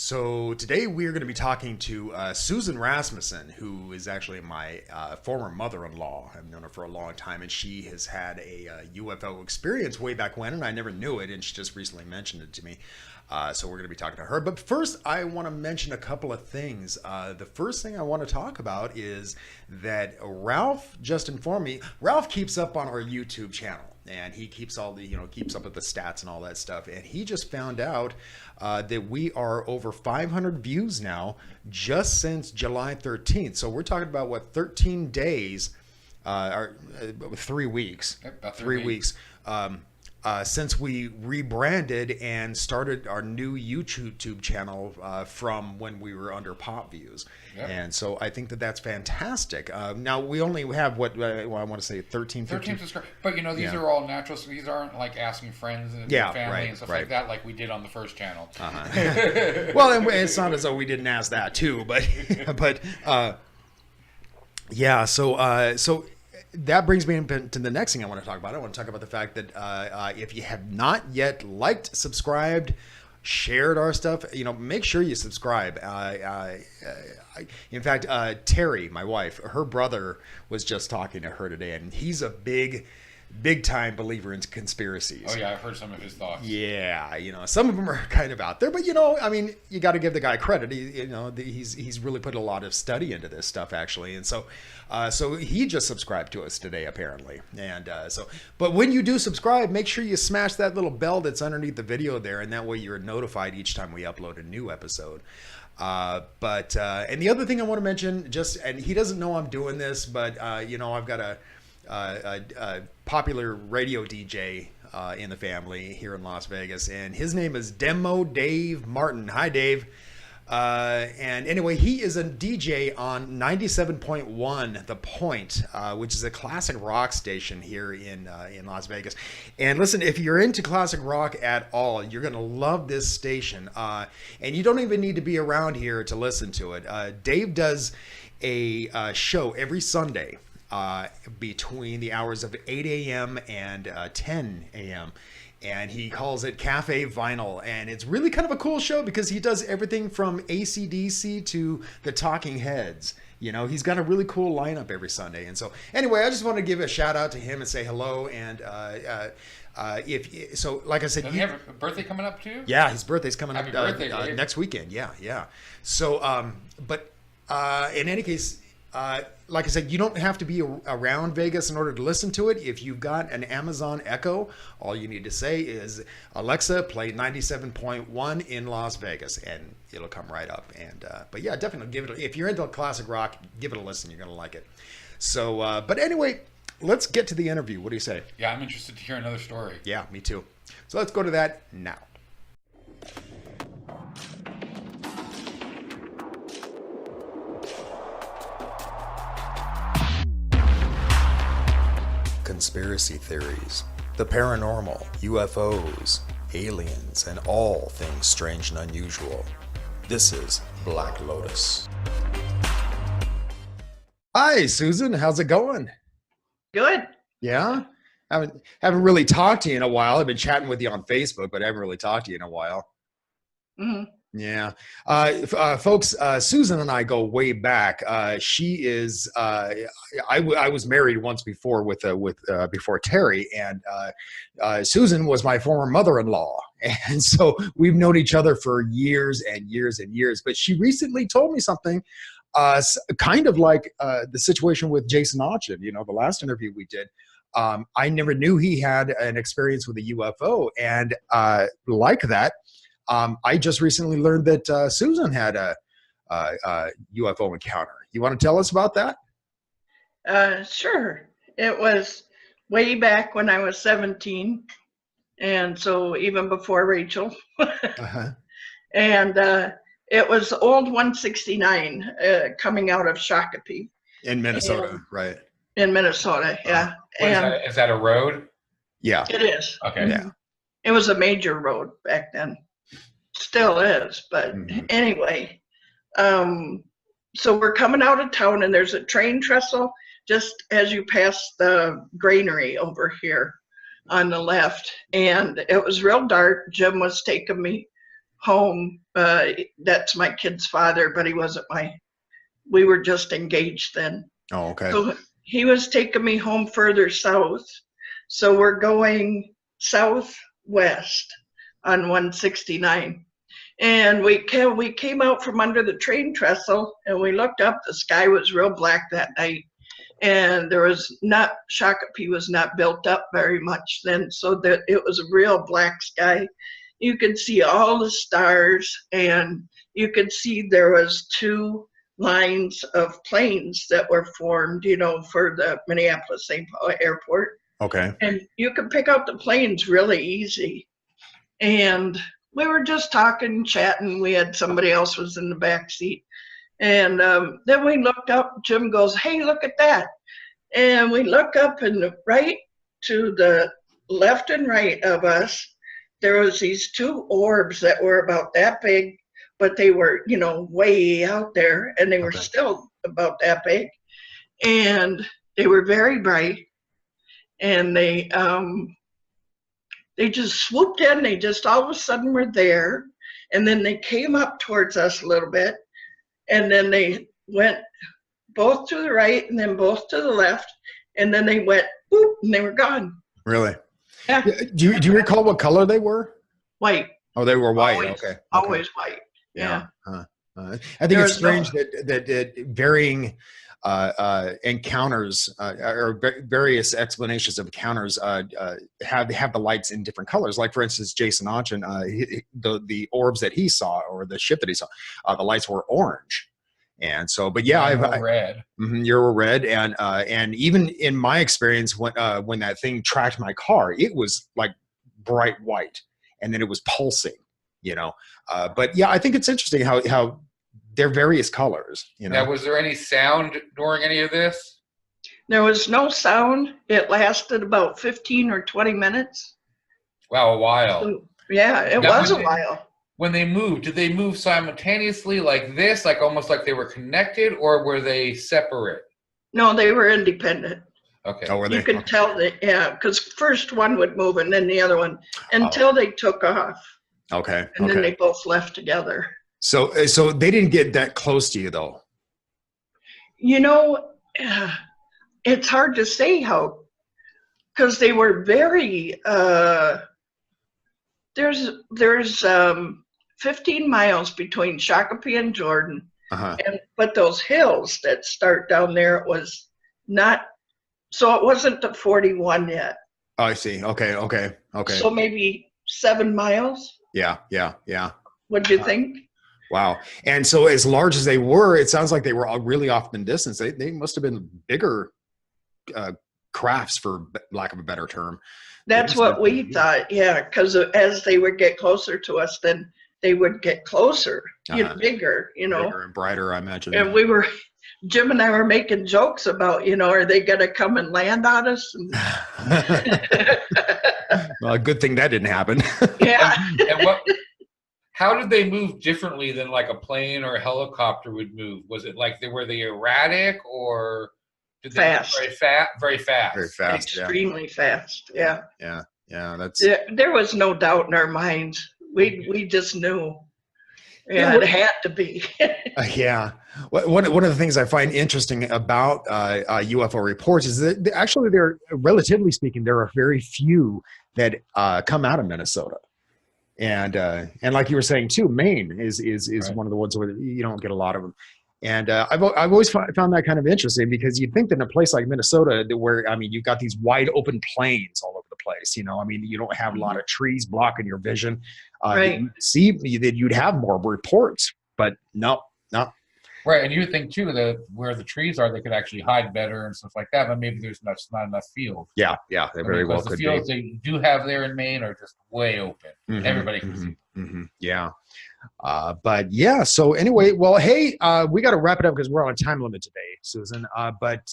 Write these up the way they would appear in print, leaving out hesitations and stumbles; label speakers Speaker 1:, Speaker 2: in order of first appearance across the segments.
Speaker 1: So today we are going to be talking to Susan Rasmussen, who is actually my former mother-in-law. I've known her for a long time, and she has had a UFO experience way back when, and I never knew it, and she just recently mentioned it to me. So we're going to be talking to her. But first, I want to mention a couple of things. The first thing I want to talk about is that Ralph just informed me. Ralph keeps up on our YouTube channel, and he keeps all the, keeps up with the stats and all that stuff. And he just found out that we are over 500 views now, just since July 13th. So we're talking about what, 13 days, or 3 weeks,
Speaker 2: About
Speaker 1: 3 weeks. Since we rebranded and started our new YouTube channel from when we were under Pop Views. Yep. And so I think that that's fantastic. Now, we only have, what, I want to say 13, 15.
Speaker 2: 13 subscribers. But, these are all natural. So these aren't like asking friends and family and stuff like that like we did on the first channel.
Speaker 1: Well, and it's not as though we didn't ask that too, but yeah, so that brings me to the next thing I want to talk about. I want to talk about the fact that if you have not yet liked, subscribed, shared our stuff, make sure you subscribe. In fact, Terry, my wife, her brother was just talking to her today, and he's a big time believer in conspiracies.
Speaker 2: Oh yeah, I've heard some of his thoughts.
Speaker 1: Yeah, some of them are kind of out there, but you got to give the guy credit. He's really put a lot of study into this stuff actually, and so he just subscribed to us today apparently, and but when you do subscribe, make sure you smash that little bell that's underneath the video there, and that way you're notified each time we upload a new episode. And the other thing I want to mention, and he doesn't know I'm doing this, but I've got a popular radio DJ in the family here in Las Vegas, and his name is Demo Dave Martin. Hi, Dave. And anyway, he is a DJ on 97.1 The Point, which is a classic rock station here in Las Vegas. And listen, if you're into classic rock at all, you're going to love this station. And you don't even need to be around here to listen to it. Dave does a show every Sunday between the hours of 8 a.m. and 10 a.m. And he calls it Cafe Vinyl. And it's really kind of a cool show because he does everything from AC/DC to the Talking Heads. He's got a really cool lineup every Sunday. And so anyway, I just want to give a shout out to him and say hello. And like I said,
Speaker 2: does he have a birthday coming up too?
Speaker 1: Yeah, his birthday's coming
Speaker 2: Happy
Speaker 1: up
Speaker 2: birthday,
Speaker 1: next weekend. Yeah. So, in any case, like I said, you don't have to be around Vegas in order to listen to it. If you've got an Amazon Echo, all you need to say is, Alexa, play 97.1 in Las Vegas, and it'll come right up. And but yeah, definitely give it. If you're into classic rock, give it a listen. You're gonna like it. So, but anyway, let's get to the interview. What do you say?
Speaker 2: Yeah, I'm interested to hear another story.
Speaker 1: Yeah, me too. So let's go to that now. Conspiracy theories, the paranormal, UFOs, aliens, and all things strange and unusual. This is Black Lotus. Hi, Susan. How's it going?
Speaker 3: Good.
Speaker 1: Yeah? Haven't really talked to you in a while. I've been chatting with you on Facebook, but I haven't really talked to you in a while.
Speaker 3: Mm-hmm.
Speaker 1: Yeah. Folks, Susan and I go way back. She is, I was married once before before Terry, and Susan was my former mother-in-law. And so we've known each other for years and years and years, but she recently told me something, kind of like, the situation with Jason Auchen, the last interview we did. I never knew he had an experience with a UFO, and, like that, I just recently learned that Susan had a UFO encounter. You want to tell us about that?
Speaker 3: Sure. It was way back when I was 17, and so even before Rachel.
Speaker 1: Uh-huh.
Speaker 3: And it was old 169 coming out of Shakopee.
Speaker 1: In Minnesota, right?
Speaker 3: In Minnesota, yeah.
Speaker 2: Is that a road?
Speaker 1: Yeah.
Speaker 3: It is.
Speaker 2: Okay.
Speaker 1: Yeah.
Speaker 3: It was a major road back then. Still is, but anyway. So we're coming out of town, and there's a train trestle just as you pass the granary over here on the left. And it was real dark. Jim was taking me home. That's my kid's father, but he wasn't we were just engaged then.
Speaker 1: Oh, okay.
Speaker 3: So he was taking me home further south. So we're going southwest on 169. And we came out from under the train trestle and we looked up. The sky was real black that night. And there was not, Shakopee was not built up very much then. So that it was a real black sky. You could see all the stars, and you could see there was 2 lines of planes that were formed, you know, for the Minneapolis-St. Paul airport.
Speaker 1: Okay.
Speaker 3: And you could pick out the planes really easy. And we were just talking, chatting. We had somebody else was in the back seat. And then we looked up. Jim goes, "Hey, look at that." And we look up, and right to the left and right of us, there was these 2 orbs that were about that big, but they were, you know, way out there, and they were still about that big. And they were very bright. And they just swooped in. They just all of a sudden were there. And then they came up towards us a little bit. And then they went both to the right and then both to the left. And then they went, boop, and they were gone.
Speaker 1: Really?
Speaker 3: Yeah.
Speaker 1: Do you recall what color they were?
Speaker 3: White.
Speaker 1: Oh, they were white.
Speaker 3: Always,
Speaker 1: okay.
Speaker 3: Always white.
Speaker 1: Yeah. I think it's strange that varying encounters or various explanations of encounters have the lights in different colors. Like, for instance, Jason Auchen, the orbs that he saw, or the ship that he saw, the lights were orange. And so, but yeah,
Speaker 2: red.
Speaker 1: You're red, and even in my experience, when that thing tracked my car, it was like bright white, and then it was pulsing, you know. But yeah, I think it's interesting how they're various colors, you know.
Speaker 2: Now, was there any sound during any of this?
Speaker 3: There was no sound. It lasted about 15 or 20 minutes.
Speaker 2: Wow, a while.
Speaker 3: So, yeah, it was a while.
Speaker 2: When they moved, did they move simultaneously like this, like almost like they were connected, or were they separate?
Speaker 3: No, they were independent.
Speaker 2: Okay.
Speaker 1: Oh, were they?
Speaker 3: You could tell that, yeah, because first one would move and then the other one, until they took off.
Speaker 1: Okay.
Speaker 3: And then they both left together.
Speaker 1: So they didn't get that close to you, though.
Speaker 3: You know, it's hard to say how, because they were very. There's 15 miles between Shakopee and Jordan, but those hills that start down there, it was not. So it wasn't the 41 yet.
Speaker 1: Oh, I see. Okay.
Speaker 3: So maybe 7 miles.
Speaker 1: Yeah.
Speaker 3: What'd you think?
Speaker 1: Wow. And so as large as they were, it sounds like they were all really off in distance. They must have been bigger crafts, for lack of a better term.
Speaker 3: That's what we thought, yeah, because as they would get closer to us, then they would get closer, bigger, you know.
Speaker 1: Bigger and brighter, I imagine.
Speaker 3: And Jim and I were making jokes about, you know, are they going to come and land on us?
Speaker 1: Well, a good thing that didn't happen.
Speaker 3: Yeah.
Speaker 2: And how did they move differently than like a plane or a helicopter would move? Was it like were they erratic, or did they move very fast? Very fast.
Speaker 3: Extremely fast. Yeah.
Speaker 1: Yeah. That's.
Speaker 3: There was no doubt in our minds. We just knew. Yeah, it had to be.
Speaker 1: Yeah. One of the things I find interesting about UFO reports is that actually, relatively speaking, there are very few that come out of Minnesota. And like you were saying too, Maine is right. One of the ones where you don't get a lot of them. And I've always found that kind of interesting, because you'd think that in a place like Minnesota, where, I mean, you've got these wide open plains all over the place, you know, I mean, you don't have a lot of trees blocking your vision.
Speaker 3: Right.
Speaker 1: That you'd have more reports, but no.
Speaker 2: Right, and you would think too that where the trees are, they could actually hide better and stuff like that. But maybe there's not enough field.
Speaker 1: Yeah, they very well could be.
Speaker 2: The fields they do have there in Maine are just way open. Everybody can see.
Speaker 1: Yeah, but yeah. So anyway, well, hey, we got to wrap it up because we're on a time limit today, Susan. But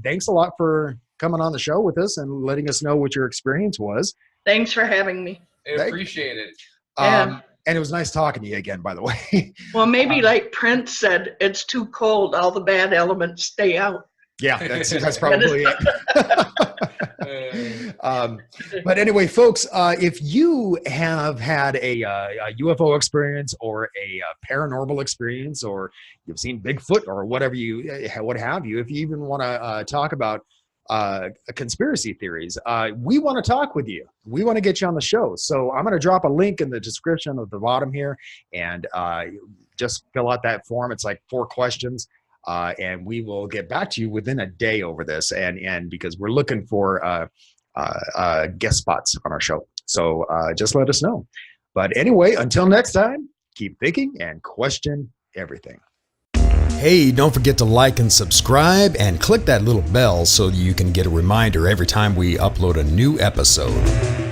Speaker 1: thanks a lot for coming on the show with us and letting us know what your experience was.
Speaker 3: Thanks for having me.
Speaker 2: I appreciate it.
Speaker 1: And it was nice talking to you again, by the way.
Speaker 3: Well, maybe like Prince said, it's too cold. All the bad elements stay out.
Speaker 1: Yeah, that's probably it. But anyway, folks, if you have had a UFO experience or a paranormal experience, or you've seen Bigfoot or whatever what have you, if you even want to talk about conspiracy theories, we want to talk with you. We want to get you on the show. So I'm going to drop a link in the description at the bottom here, and just fill out that form. It's like 4 questions. And we will get back to you within a day over this, and because we're looking for guest spots on our show. So just let us know. But anyway, until next time, keep thinking and question everything. Hey, don't forget to like and subscribe and click that little bell so you can get a reminder every time we upload a new episode.